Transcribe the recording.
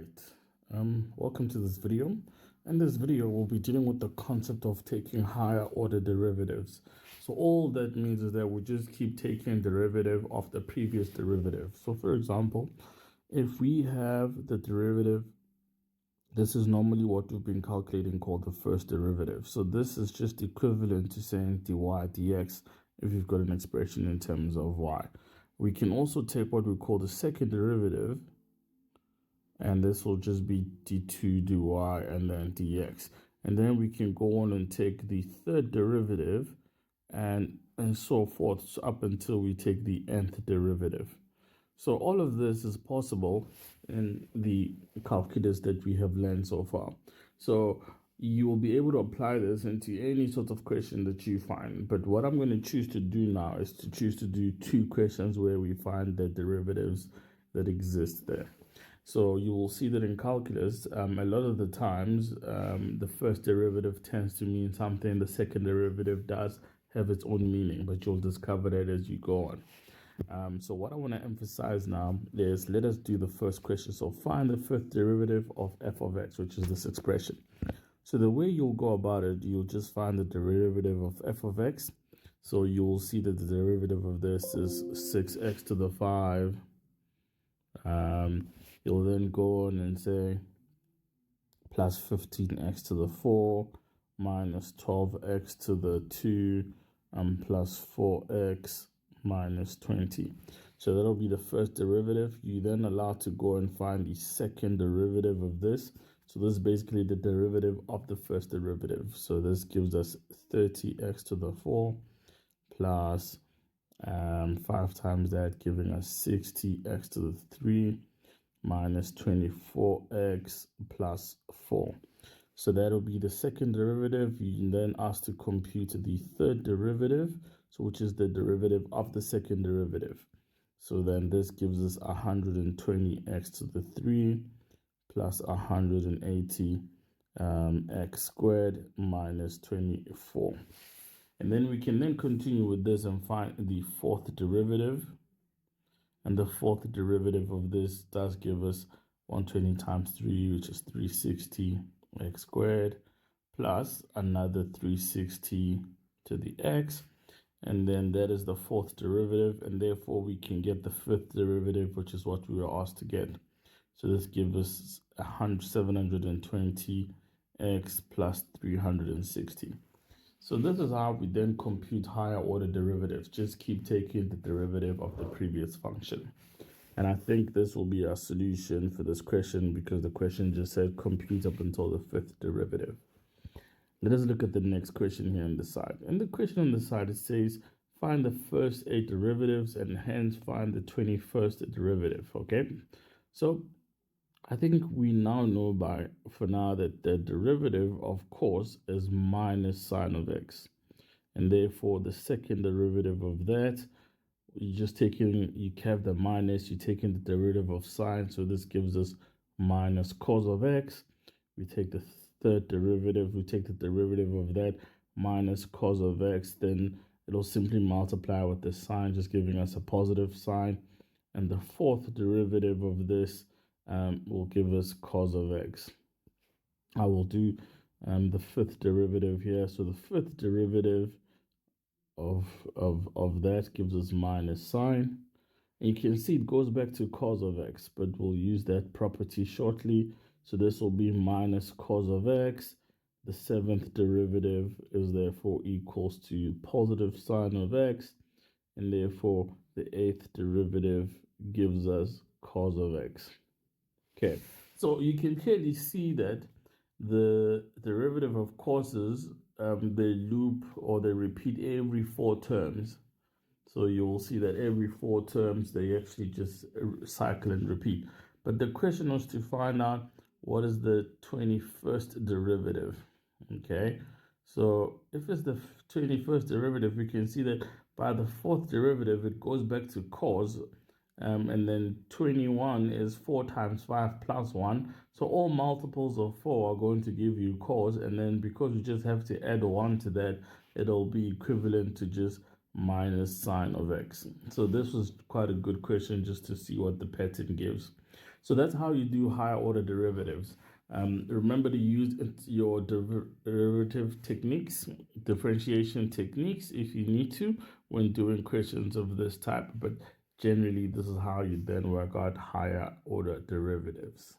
right. Welcome to this video. In this video, we'll be dealing with the concept of taking higher order derivatives. So all that means is that we just keep taking derivative of the previous derivative. So for example, if we have the derivative, this is normally what we've been calculating called the first derivative. So this is just equivalent to saying dy dx if you've got an expression in terms of y. We can also take what we call the second derivative, and this will just be d2 dy and then dx. And then we can go on and take the third derivative and so forth up until we take the nth derivative. So all of this is possible in the calculus that we have learned so far. So you will be able to apply this into any sort of question that you find. But what I'm going to choose to do now is to choose to do two questions where we find the derivatives that exist there. So you will see that in calculus, a lot of the times, the first derivative tends to mean something. The second derivative does have its own meaning, but you'll discover that as you go on. So what I want to emphasize now is let us do the first question. So find the fifth derivative of f of x, which is this expression. So the way you'll go about it, you'll just find the derivative of f of x. So you'll see that the derivative of this is 6x to the 5. You'll then go on and say plus 15x to the 4 minus 12x to the 2 and plus 4x minus 20. So that'll be the first derivative. You then allowed to go and find the second derivative of this. So this is basically the derivative of the first derivative. So this gives us 30x to the 4 plus 5 times that, giving us 60x to the 3 minus 24x plus 4. So that'll be the second derivative. You then asked to compute the third derivative, so which is the derivative of the second derivative. So then this gives us 120x to the 3 plus 180 x squared minus 24. And then we can then continue with this and find the fourth derivative. And the fourth derivative of this does give us 120 times 3, which is 360 x squared, plus another 360 to the x. And then that is the fourth derivative. And therefore, we can get the fifth derivative, which is what we were asked to get. So this gives us 720x plus 360. So this is how we then compute higher order derivatives. Just keep taking the derivative of the previous function. And I think this will be our solution for this question because the question just said compute up until the fifth derivative. Let us look at the next question here on the side. In the question on the side, it says find the first 8 derivatives and hence find the 21st derivative. Okay, so I think we now know for now that the derivative, of course, is minus sine of x. And therefore, the second derivative of that, you have the minus, you're taking the derivative of sine. So this gives us minus cos of x. We take the third derivative, we take the derivative of that minus cos of x. Then it'll simply multiply with the sine, just giving us a positive sign. And the fourth derivative of this will give us cos of x. I will do the fifth derivative here. So the fifth derivative of that gives us minus sine. And you can see it goes back to cos of x, but we'll use that property shortly. So this will be minus cos of x. The seventh derivative is therefore equals to positive sine of x. And therefore, the eighth derivative gives us cos of x. Okay, so you can clearly see that the derivative of causes, they loop or they repeat every 4 terms. So you will see that every 4 terms, they actually just cycle and repeat. But the question was to find out what is the 21st derivative. Okay, so if it's the 21st derivative, we can see that by the 4th derivative, it goes back to cos. And then 21 is 4 times 5 plus 1. So all multiples of 4 are going to give you cos. And then because you just have to add 1 to that, it'll be equivalent to just minus sine of x. So this was quite a good question just to see what the pattern gives. So that's how you do higher order derivatives. Remember to use your derivative techniques, differentiation techniques, if you need to, when doing questions of this type. But generally, this is how you then work out higher order derivatives.